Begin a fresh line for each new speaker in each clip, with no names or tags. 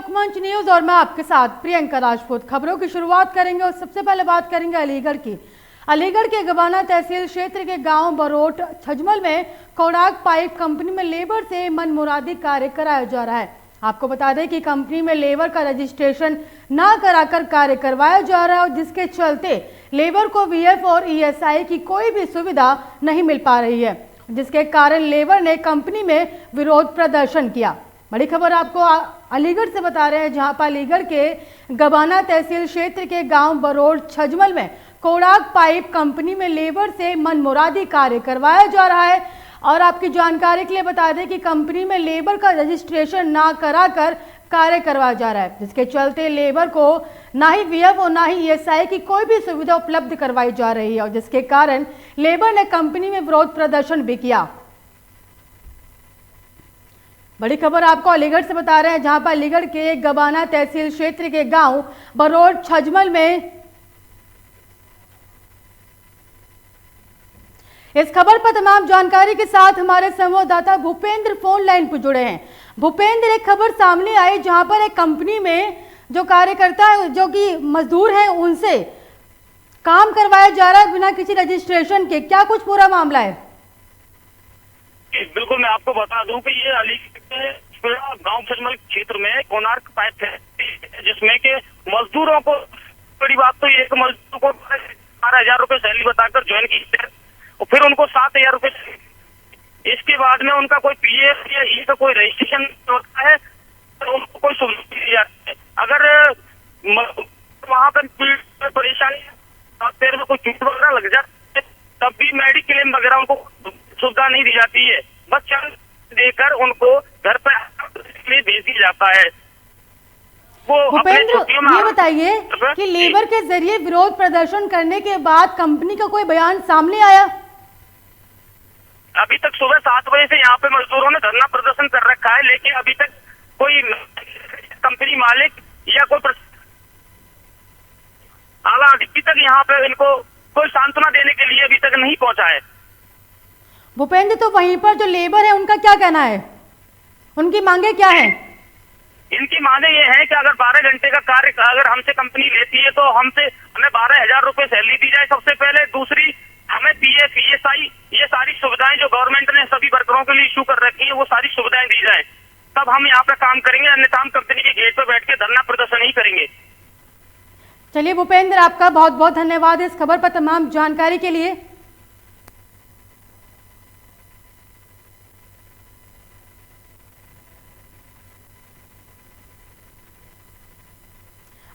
लोकमंच news और मैं आपके साथ प्रियंका राजपूत। खबरों की शुरुआत करेंगे और सबसे पहले बात करेंगे अलीगढ़ की। अलीगढ़ के गबाना तहसील क्षेत्र के गांव बरोट छजमल में कोडाक पाइप कंपनी में लेबर से मनमुरादी कार्य कराया जा रहा है। आपको बता दें कि कंपनी में लेबर का रजिस्ट्रेशन न कराकर कार्य करवाया जा रहा है और जिसके चलते लेबर को वीएफ और ईएसआई की कोई भी सुविधा नहीं मिल पा रही है, जिसके कारण लेबर ने कंपनी में विरोध प्रदर्शन किया। बड़ी खबर आपको अलीगढ़ से बता रहे हैं, जहां पर अलीगढ़ के गबाना तहसील क्षेत्र के गांव बरोट छजमल में कोडाक पाइप कंपनी में लेबर से मनमुरादी कार्य करवाया जा रहा है। और आपकी जानकारी के लिए बता दें कि कंपनी में लेबर का रजिस्ट्रेशन ना कराकर कार्य करवाया जा रहा है, जिसके चलते लेबर को ना ही वीएफ और ना ही ईएसआई की कोई भी सुविधा उपलब्ध करवाई जा रही है और जिसके कारण लेबर ने कंपनी में विरोध प्रदर्शन भी किया। बड़ी खबर आपको अलीगढ़ से बता रहे हैं, जहां पर अलीगढ़ के गबाना तहसील क्षेत्र के गांव बरोट छजमल में इस खबर पर तमाम जानकारी के साथ हमारे संवाददाता भूपेंद्र फोन लाइन पर जुड़े हैं। भूपेंद्र, एक खबर सामने आई जहां पर एक कंपनी में जो कार्यकर्ता है, जो कि मजदूर हैं, उनसे काम करवाया जा रहा है बिना किसी रजिस्ट्रेशन के। क्या कुछ पूरा मामला है?
बिल्कुल, मैं आपको बता दूं कि ये अलीगढ़ के गांव छजमल क्षेत्र में कोणार्क पाइप है, जिसमें के मजदूरों को, बड़ी बात तो एक मजदूर को 12,000 रुपए सैलरी बताकर ज्वाइन की और फिर उनको 7,000 रुपए। इसके बाद में उनका कोई पीएफ या ई का कोई रजिस्ट्रेशन होता है तो उनको कोई सुविधा दी जाती है। अगर वहां पर परेशानी पैर में कोई चोट वगैरह लग जाती है तब भी मेडिक्लेम वगैरह उनको सुविधा नहीं दी जाती है, बस चंद देकर उनको घर पर भेज दिया जाता है।
भूपेंद्र, ये बताइए कि लेबर के जरिए विरोध प्रदर्शन करने के बाद कंपनी का कोई बयान सामने आया?
अभी तक सुबह 7 बजे से यहाँ पे मजदूरों ने धरना प्रदर्शन कर रखा है, लेकिन अभी तक कोई कंपनी मालिक या कोई आला अधिकारी तक यहाँ पे इनको कोई सांत्वना देने के लिए अभी तक नहीं पहुंचा है।
भूपेंद्र, तो वहीं पर जो लेबर है उनका क्या कहना है? उनकी मांगे क्या है?
इनकी मांगे ये है कि अगर 12 घंटे का कार्य अगर हमसे कंपनी लेती है तो हमें 12,000 रुपए सैलरी दी जाए सबसे पहले। दूसरी, हमें पीएफ ईएसआई ये सारी सुविधाएं जो गवर्नमेंट ने सभी वर्करों के लिए इशू कर रखी है वो सारी सुविधाएं दी जाए, तब हम यहाँ पे काम करेंगे, अन्यथा हम कंपनी के गेट पे बैठ के धरना प्रदर्शन ही करेंगे।
चलिए भूपेंद्र, आपका बहुत बहुत धन्यवाद इस खबर पर तमाम जानकारी के लिए।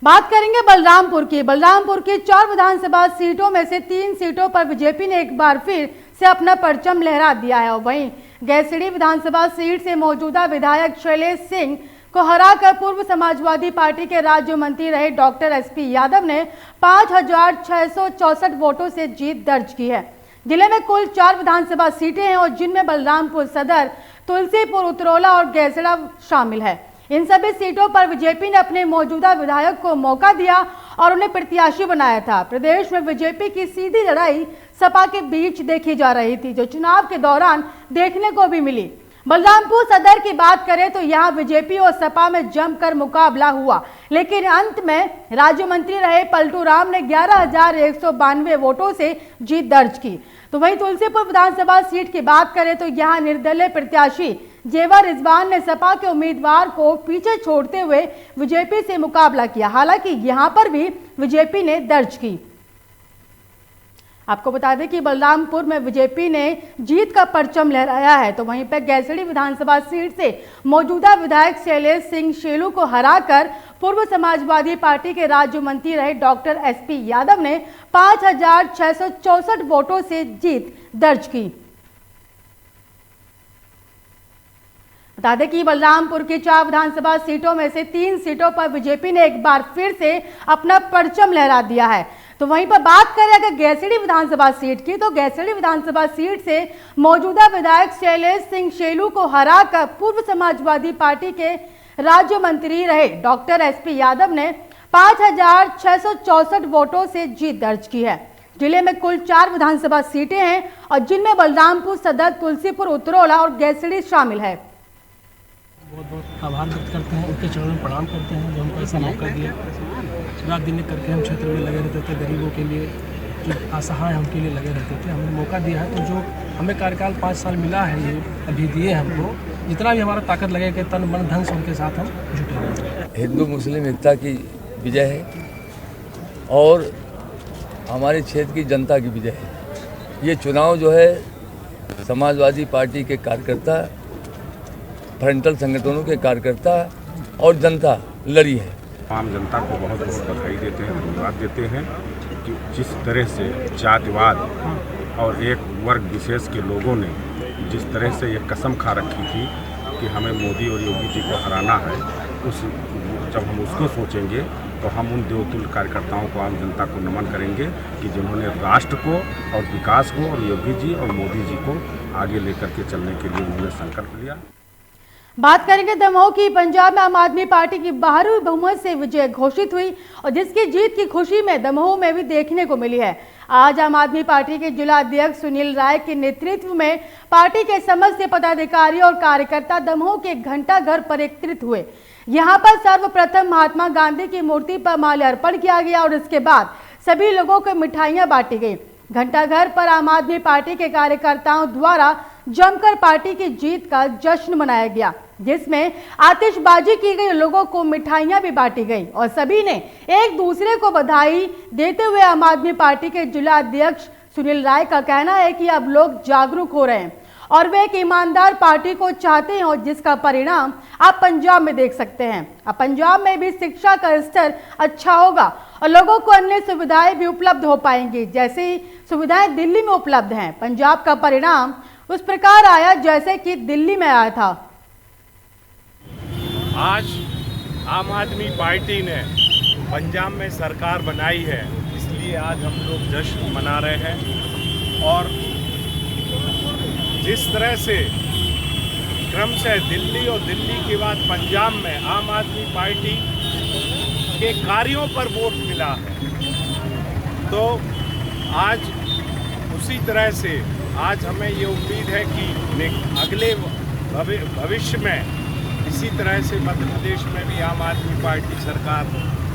बात करेंगे बलरामपुर की। बलरामपुर की 4 विधानसभा सीटों में से 3 सीटों पर बीजेपी ने एक बार फिर से अपना परचम लहरा दिया है और वहीं गैसड़ी विधानसभा सीट से मौजूदा विधायक शैलेश सिंह को हराकर पूर्व समाजवादी पार्टी के राज्य मंत्री रहे डॉक्टर एसपी यादव ने 5,664 वोटों से जीत दर्ज की है। जिले में कुल 4 विधानसभा सीटें हैं और जिनमें बलरामपुर सदर, तुलसीपुर, उतरौला और गैसड़ा शामिल है। इन सभी सीटों पर बीजेपी ने अपने मौजूदा विधायक को मौका दिया और उन्हें प्रत्याशी बनाया था। प्रदेश में बीजेपी की सीधी लड़ाई सपा के बीच देखी जा रही थी, जो चुनाव के दौरान देखने को भी मिली। बलरामपुर सदर की बात करें तो यहाँ बीजेपी और सपा में जमकर मुकाबला हुआ, लेकिन अंत में राज्य मंत्री रहे पलटू राम ने 11,192 वोटों से जीत दर्ज की। तो वहीं तुलसीपुर विधानसभा सीट की बात करें तो यहाँ निर्दलीय प्रत्याशी जेवर रिजवान ने सपा के उम्मीदवार को पीछे छोड़ते हुए बीजेपी से मुकाबला किया। हालांकि यहां पर भी बीजेपी ने दर्ज की। आपको बता दें कि बलरामपुर में बीजेपी ने जीत का परचम लहराया है। तो वहीं पर गैसड़ी विधानसभा सीट से मौजूदा विधायक शैलेश सिंह शेलू को हराकर पूर्व समाजवादी पार्टी के राज्य मंत्री रहे डॉक्टर एसपी यादव ने 5,664 वोटों से जीत दर्ज की। बता दें कि बलरामपुर की 4 विधानसभा सीटों में से 3 सीटों पर बीजेपी ने एक बार फिर से अपना परचम लहरा दिया है। तो वहीं पर बात करें अगर गैसड़ी विधानसभा सीट की, तो गैसड़ी विधानसभा सीट से मौजूदा विधायक शैलेश सिंह शेलू को हराकर पूर्व समाजवादी पार्टी के राज्य मंत्री रहे डॉक्टर एसपी यादव ने 5,664 वोटों से जीत दर्ज की है। जिले में कुल 4 विधानसभा सीटें हैं और जिनमें बलरामपुर सदर, तुलसीपुर, उतरौला और गैसड़ी शामिल है।
बहुत बहुत आभार व्यक्त करते हैं, उनके चरणों में प्रणाम करते हैं जो हमको ऐसा मौका दिया। रात दिन करके हम क्षेत्र में लगे रहते थे, गरीबों के लिए जो असहाय हैं उनके लिए लगे रहते थे। हमें मौका दिया है तो जो हमें कार्यकाल 5 साल मिला है ये अभी दिए हमको, जितना भी हमारा ताकत लगेगा तन मन धन से उनके साथ हम जुटे रहेंगे।
हिंदू मुस्लिम एकता की विजय है और हमारे क्षेत्र की जनता की विजय है। ये चुनाव जो है समाजवादी पार्टी के कार्यकर्ता, फ्रंटल संगठनों के कार्यकर्ता और जनता लड़ी है।
आम जनता को बहुत बहुत बधाई देते हैं, धन्यवाद देते हैं कि जिस तरह से जातिवाद और एक वर्ग विशेष के लोगों ने जिस तरह से ये कसम खा रखी थी कि हमें मोदी और योगी जी को हराना है, जब हम उसको सोचेंगे तो हम उन देवतुल्य कार्यकर्ताओं को, आम जनता को नमन करेंगे कि जिन्होंने राष्ट्र को और विकास को और योगी जी और मोदी जी को आगे लेकर के चलने के लिए उन्होंने संकल्प लिया।
बात करेंगे दमोह की। पंजाब में आम आदमी पार्टी की बाहरी बहुमत से विजय घोषित हुई और जिसकी जीत की खुशी में दमोह में भी देखने को मिली है। आज आम आदमी पार्टी के जिला अध्यक्ष सुनील राय के नेतृत्व में पार्टी के समस्त पदाधिकारी और कार्यकर्ता दमोह के घंटाघर पर एकत्रित हुए। यहाँ पर सर्वप्रथम महात्मा गांधी की मूर्ति पर माल्यार्पण किया गया और इसके बाद सभी लोगों को मिठाइयां बांटी गई। घंटाघर पर आम आदमी पार्टी के कार्यकर्ताओं द्वारा जमकर पार्टी की जीत का जश्न मनाया गया, जिसमें आतिशबाजी की गई, लोगों को मिठाइयां भी बांटी गई और सभी ने एक दूसरे को बधाई देते हुए आम आदमी पार्टी के जिला अध्यक्ष सुनील राय का कहना है कि अब लोग जागरूक हो रहे हैं और वे एक ईमानदार पार्टी को चाहते हैं और जिसका परिणाम आप पंजाब में देख सकते हैं। अब पंजाब में भी शिक्षा का स्तर अच्छा होगा और लोगों को अन्य सुविधाएं भी उपलब्ध हो पाएंगी, जैसी सुविधाएं दिल्ली में उपलब्ध हैं। पंजाब का परिणाम उस प्रकार आया जैसे कि दिल्ली में आया था।
आज आम आदमी पार्टी ने पंजाब में सरकार बनाई है, इसलिए आज हम लोग जश्न मना रहे हैं और जिस तरह से क्रम से दिल्ली और दिल्ली के बाद पंजाब में आम आदमी पार्टी के कार्यों पर वोट मिला है, तो आज उसी तरह से आज हमें ये उम्मीद है कि अगले भविष्य में इसी तरह से मध्य प्रदेश में भी आम आदमी पार्टी सरकार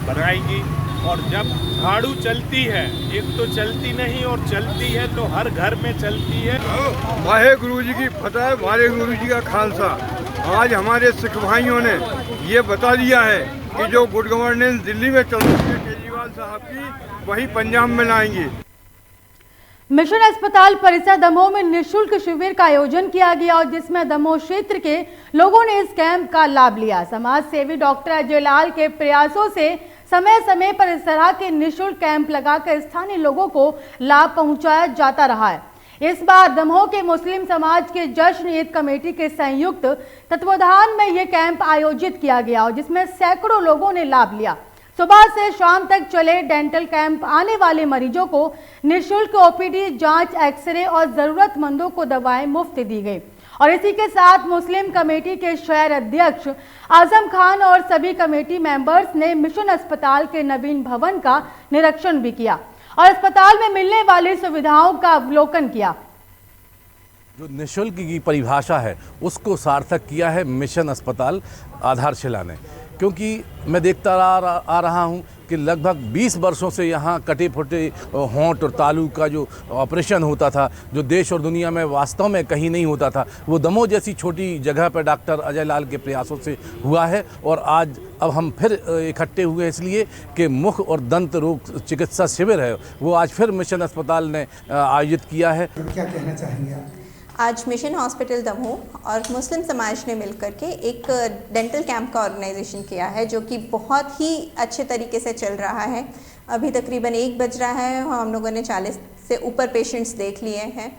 बनाएगी। और जब झाड़ू चलती है, एक तो चलती नहीं और चलती है तो हर घर में चलती है।
वाहे गुरु जी की फतह, वाहे गुरु जी का खालसा। आज हमारे सिख भाइयों ने ये बता दिया है कि जो गुड गवर्नेंस दिल्ली में चल रही है केजरीवाल साहब की, वही पंजाब में लाएंगे।
मिशन अस्पताल परिसर दमोह में निःशुल्क शिविर का आयोजन किया गया और जिसमें दमोह क्षेत्र के लोगों ने इस कैंप का लाभ लिया। समाज सेवी डॉक्टर अजय लाल के प्रयासों से समय समय पर इस तरह के निःशुल्क कैंप लगाकर स्थानीय लोगों को लाभ पहुंचाया जाता रहा है। इस बार दमोह के मुस्लिम समाज के जश्न ईद कमेटी के संयुक्त तत्वाधान में यह कैंप आयोजित किया गया और जिसमें सैकड़ों लोगों ने लाभ लिया। सुबह से शाम तक चले डेंटल कैंप आने वाले मरीजों को निःशुल्क ओपीडी जांच, एक्सरे और जरूरतमंदों को दवाएं मुफ्त दी गई। और इसी के साथ मुस्लिम कमेटी के शहर अध्यक्ष आजम खान और सभी कमेटी मेंबर्स ने मिशन अस्पताल के नवीन भवन का निरीक्षण भी किया और अस्पताल में मिलने वाली सुविधाओं का अवलोकन किया।
जो निःशुल्क की परिभाषा है उसको सार्थक किया है मिशन अस्पताल आधारशिला ने, क्योंकि मैं देखता आ रहा हूं कि लगभग 20 वर्षों से यहाँ कटे फटे होंठ और तालू का जो ऑपरेशन होता था, जो देश और दुनिया में वास्तव में कहीं नहीं होता था, वो दमोह जैसी छोटी जगह पर डॉक्टर अजय लाल के प्रयासों से हुआ है। और आज अब हम फिर इकट्ठे हुए हैं इसलिए कि मुख और दंत रोग चिकित्सा शिविर है वो आज फिर मिशन अस्पताल ने आयोजित किया है।
क्या कहना चाहेंगे आप?
आज मिशन हॉस्पिटल दमोह और मुस्लिम समाज ने मिलकर के एक डेंटल कैंप का ऑर्गेनाइजेशन किया है, जो कि बहुत ही अच्छे तरीके से चल रहा है। अभी तकरीबन 1 बज रहा है, हम लोगों ने 40 से ऊपर पेशेंट्स देख लिए हैं।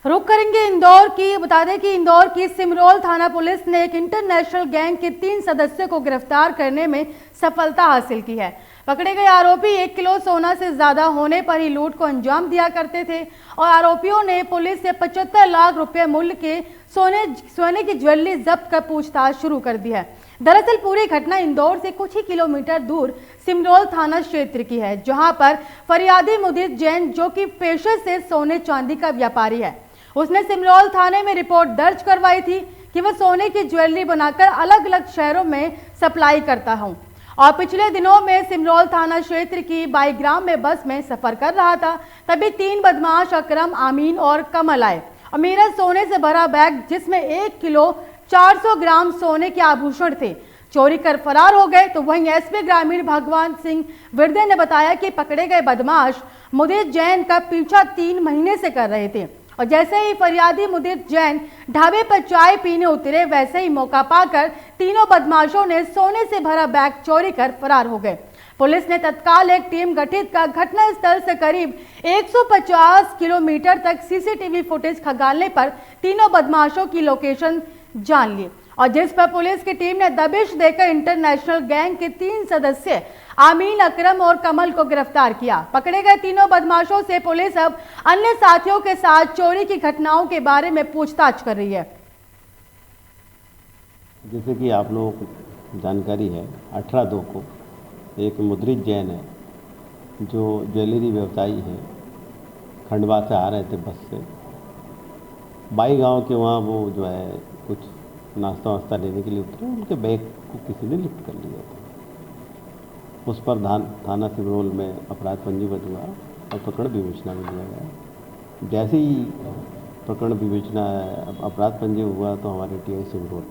रुक करेंगे इंदौर की। बता दें कि इंदौर की सिमरोल थाना पुलिस ने एक इंटरनेशनल गैंग के 3 सदस्यों को गिरफ्तार करने में सफलता हासिल की है। पकड़े गए आरोपी 1 किलो सोना से ज्यादा होने पर ही लूट को अंजाम दिया करते थे और आरोपियों ने पुलिस से 75 लाख रुपए मूल्य के सोने की ज्वेलरी जब्त कर पूछताछ शुरू कर दी है। दरअसल पूरी घटना इंदौर से कुछ ही किलोमीटर दूर सिमरोल थाना क्षेत्र की है, जहां पर फरियादी मुदीर जैन, जो कि पेशे से सोने चांदी का व्यापारी है, उसने सिमरोल थाने में रिपोर्ट दर्ज करवाई थी कि वह सोने की ज्वेलरी बनाकर अलग अलग शहरों में सप्लाई करता हूं। और पिछले दिनों में सिमरोल थाना क्षेत्र की बाईग्राम में बस में सफर कर रहा था, तभी 3 बदमाश अकरम, आमीन और कमल आए और मेरा सोने से भरा बैग जिसमें 1 किलो 400 ग्राम सोने के आभूषण थे चोरी कर फरार हो गए। तो वहीं एसपी ग्रामीण भगवान सिंह विरदे ने बताया कि पकड़े गए बदमाश मुदित जैन का पीछा 3 महीने से कर रहे थे और जैसे ही फरियादी मुदित जैन ढाबे पर चाय पीने उतरे, वैसे ही मौका पाकर तीनों बदमाशों ने सोने से भरा बैग चोरी कर फरार हो गए। पुलिस ने तत्काल एक टीम गठित कर घटना स्थल से करीब 150 किलोमीटर तक सीसीटीवी फुटेज खंगालने पर तीनों बदमाशों की लोकेशन जान ली और जिस पर पुलिस की टीम ने दबिश देकर इंटरनेशनल गैंग के 3 सदस्य आमीन, अकरम और कमल को गिरफ्तार किया। पकड़े गए तीनों बदमाशों से पुलिस अब अन्य साथियों के साथ चोरी की घटनाओं के बारे में पूछताछ कर रही है।
जैसे कि आप लोगों को जानकारी है, 18/2 को एक मुद्रित जैन है जो ज्वेलरी व्यवसायी है, खंडवा से आ रहे थे बस से। बाई गांव के वहाँ वो जो है कुछ नाश्ता वास्ता लेने के लिए उतरे, उनके बैग को किसी ने लिफ्ट कर लिया था। उस पर थाना सिमरोल में अपराध पंजीबद्ध हुआ और प्रकरण विवेचना में लिया गया। जैसे ही प्रकरण विवेचना अपराध पंजीबद्ध हुआ तो हमारे टीआई सिमरोल।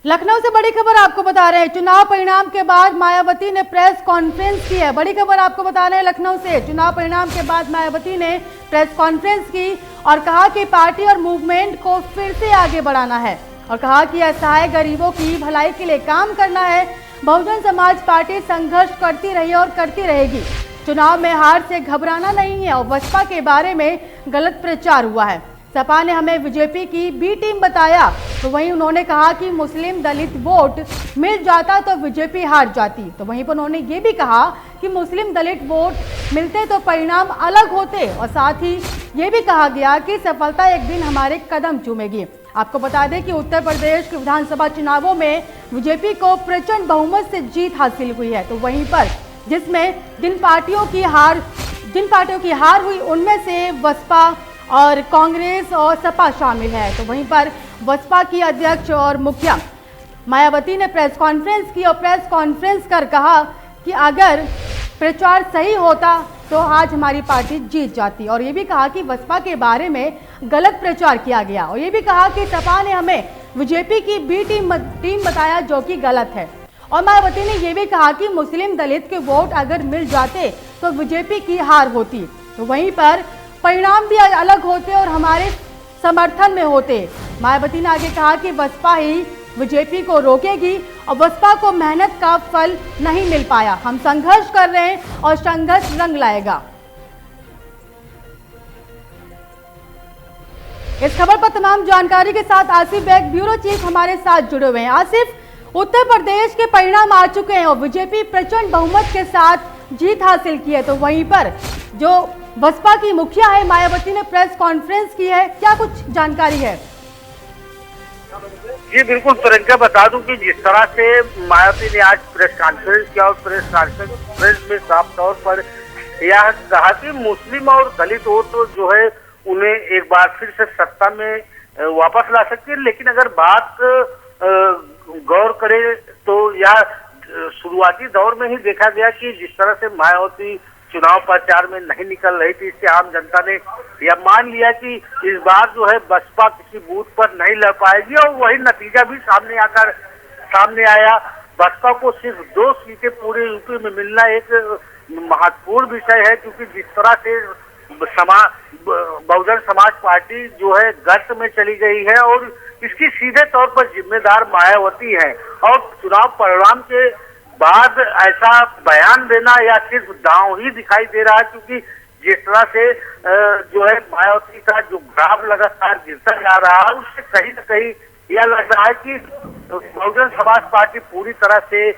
लखनऊ से बड़ी खबर आपको बता रहे हैं, चुनाव परिणाम के बाद मायावती ने प्रेस कॉन्फ्रेंस की है। बड़ी खबर आपको बता रहे हैं लखनऊ से, चुनाव परिणाम के बाद मायावती ने प्रेस कॉन्फ्रेंस की और कहा कि पार्टी और मूवमेंट को फिर से आगे बढ़ाना है और कहा कि असहाय गरीबों की भलाई के लिए काम करना है। बहुजन समाज पार्टी संघर्ष करती रही और करती रहेगी। चुनाव में हार से घबराना नहीं है और बसपा के बारे में गलत प्रचार हुआ है। सपा ने हमें बीजेपी की बी टीम बताया, तो वहीं उन्होंने कहा कि मुस्लिम दलित वोट मिल जाता तो बीजेपी हार जाती। तो वहीं पर उन्होंने ये भी कहा कि मुस्लिम दलित वोट मिलते तो परिणाम अलग होते और साथ ही ये भी कहा गया कि सफलता एक दिन हमारे कदम चूमेगी। आपको बता दें कि उत्तर प्रदेश के विधानसभा चुनावों में बीजेपी को प्रचंड बहुमत से जीत हासिल हुई है। तो वहीं पर जिसमें जिन पार्टियों की हार हुई उनमें से बसपा और कांग्रेस और सपा शामिल है। तो वहीं पर बसपा की अध्यक्ष और मुखिया मायावती ने प्रेस कॉन्फ्रेंस की और प्रेस कॉन्फ्रेंस कर कहा कि अगर प्रचार सही होता तो आज हमारी पार्टी जीत जाती और ये भी कहा कि बसपा के बारे में गलत प्रचार किया गया और ये भी कहा कि सपा ने हमें बीजेपी की बी टीम बताया जो कि गलत है। और मायावती ने यह भी कहा कि मुस्लिम दलित के वोट अगर मिल जाते तो बीजेपी की हार होती, तो वहीं पर परिणाम भी अलग होते और हमारे समर्थन में होते। मायावती ने आगे कहा कि बसपा ही बीजेपी को रोकेगी और बसपा को मेहनत का फल नहीं मिल पाया। हम संघर्ष कर रहे हैं और संघर्ष रंग लाएगा। इस खबर पर तमाम जानकारी के साथ आसिफ बेग ब्यूरो चीफ हमारे साथ जुड़े हुए हैं। आसिफ, उत्तर प्रदेश के परिणाम आ चुके हैं और बीजेपी प्रचंड बहुमत के साथ जीत हासिल की है, तो वहीं पर जो बसपा की मुखिया है मायावती ने प्रेस कॉन्फ्रेंस की है, क्या कुछ जानकारी है?
जी बिल्कुल प्रियंका, बता दूं कि जिस तरह से मायावती ने आज प्रेस कॉन्फ्रेंस किया और प्रेस कॉन्फ्रेंस में साफ तौर पर यह कहा कि मुस्लिम और दलित वोट तो जो है उन्हें एक बार फिर से सत्ता में वापस ला सकती है, लेकिन अगर बात गौर करें तो यह शुरुआती दौर में ही देखा गया कि जिस तरह से मायावती चुनाव प्रचार में नहीं निकल रही थी, इससे आम जनता ने यह मान लिया कि इस बार जो है बसपा किसी बूथ पर नहीं लड़ पाएगी और वही नतीजा भी सामने आया। बसपा को सिर्फ 2 सीटें पूरे यूपी में मिलना एक महत्वपूर्ण विषय है, क्योंकि जिस तरह से बहुजन समाज पार्टी जो है गर्त में चली गई है और इसकी सीधे तौर पर जिम्मेदार मायावती है और चुनाव परिणाम के बाद ऐसा बयान देना या सिर्फ दांव ही दिखाई दे रहा है, क्योंकि जिस तरह से जो है मायावती का जो ग्राफ लगातार गिरता जा रहा है उससे कहीं न कहीं यह लग रहा है कि बहुजन समाज पार्टी पूरी तरह से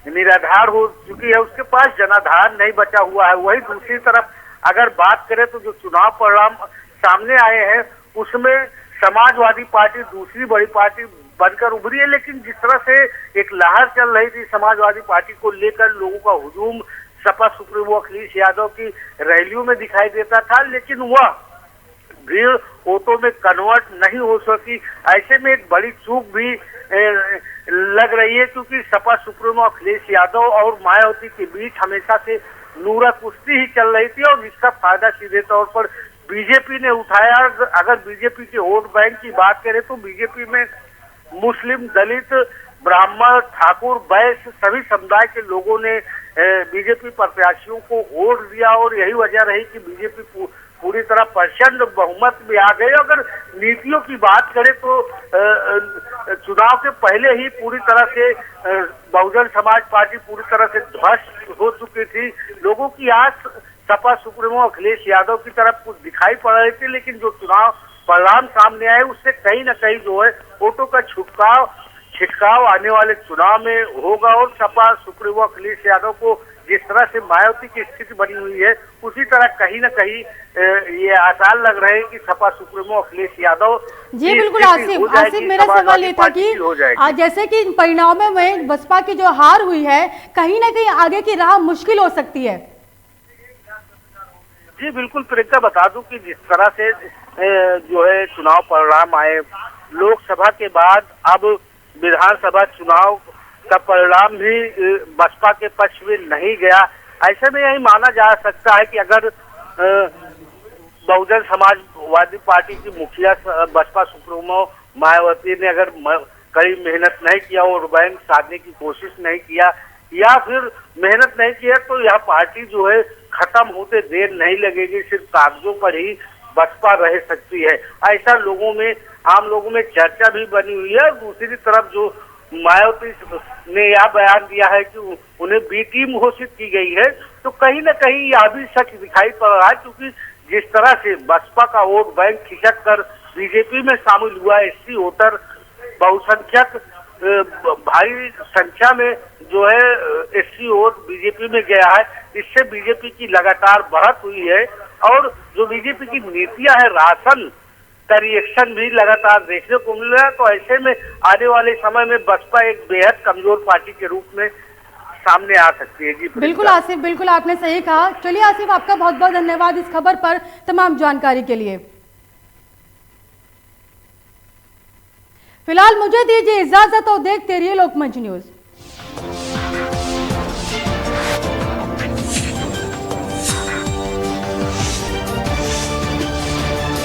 निराधार हो चुकी है, उसके पास जनाधार नहीं बचा हुआ है। वही दूसरी तरफ अगर बात करें तो जो चुनाव परिणाम सामने आए हैं उसमें समाजवादी पार्टी दूसरी बड़ी पार्टी बनकर उभरी है, लेकिन जिस तरह से एक लहर चल रही थी समाजवादी पार्टी को लेकर, लोगों का हुजूम सपा सुप्रीमो अखिलेश यादव की रैलियों में दिखाई देता था, लेकिन वह
भीड़ वोटों में कन्वर्ट नहीं हो सकी। ऐसे में एक बड़ी चूक भी लग रही है, क्योंकि सपा सुप्रीमो अखिलेश यादव और मायावती के बीच हमेशा से नूरा कुश्ती ही चल रही थी और जिसका फायदा सीधे तौर पर बीजेपी ने उठाया। अगर बीजेपी के वोट बैंक की बात करें तो बीजेपी में मुस्लिम, दलित, ब्राह्मण, ठाकुर, वैश्य सभी समुदाय के लोगों ने बीजेपी प्रत्याशियों को वोट दिया और यही वजह रही कि बीजेपी पूरी तरह प्रचंड बहुमत में आ गए। अगर नीतियों की बात करें तो चुनाव के पहले ही पूरी तरह से बहुजन समाज पार्टी पूरी तरह से ध्वस्त हो चुकी थी। लोगों की आस सपा सुप्रीमो अखिलेश यादव की तरफ कुछ दिखाई पड़ रही थी, लेकिन जो चुनाव परिणाम सामने आए उससे कहीं न कहीं जो है वोटों का छिटकाव आने वाले चुनाव में होगा और सपा सुप्रीमो अखिलेश यादव को जिस तरह से मायावती की स्थिति बनी हुई है उसी तरह कहीं न कहीं ये आसार लग रहे हैं कि सपा सुप्रीमो अखिलेश यादव।
जी बिल्कुल आसिफ मेरा सवाल ये था कि जैसे कि इन परिणामों में बसपा की जो हार हुई है कहीं ना कहीं आगे की राह मुश्किल हो सकती है।
जी बिल्कुल प्रियंका, बता दूं कि जिस तरह से जो है चुनाव परिणाम आए, लोकसभा के बाद अब विधानसभा चुनाव का परिणाम भी बसपा के पक्ष में नहीं गया। ऐसे में यही माना जा सकता है कि अगर बहुजन समाजवादी पार्टी की मुखिया बसपा सुप्रीमो मायावती ने अगर कड़ी मेहनत नहीं किया और बैंक साधने की कोशिश नहीं किया या फिर मेहनत नहीं किया तो यह पार्टी जो है खत्म होते देर नहीं लगेगी, सिर्फ कागजों पर ही बसपा रह सकती है। ऐसा आम लोगों में चर्चा भी बनी हुई है। दूसरी तरफ जो मायावती ने यह बयान दिया है कि उन्हें बी टीम घोषित की गई है, तो कहीं न कहीं यह भी सच दिखाई पड़ रहा है, क्योंकि जिस तरह से बसपा का वोट बैंक खिसक कर बीजेपी में शामिल हुआ, एससी वोटर बहुसंख्यक भारी संख्या में जो है एससी वोट बीजेपी में गया है, इससे बीजेपी की लगातार बढ़त हुई है और जो बीजेपी की नीतियां है, राशन का रिएक्शन भी लगातार देखने को मिल रहा है। तो ऐसे में आने वाले समय में बसपा एक बेहद कमजोर पार्टी के रूप में सामने आ सकती है। जी
बिल्कुल आसिफ, बिल्कुल आपने सही कहा। चलिए आसिफ, आपका बहुत बहुत धन्यवाद इस खबर पर तमाम जानकारी के लिए। फिलहाल मुझे दीजिए इजाजत और देखते रहिए लोकमंच न्यूज।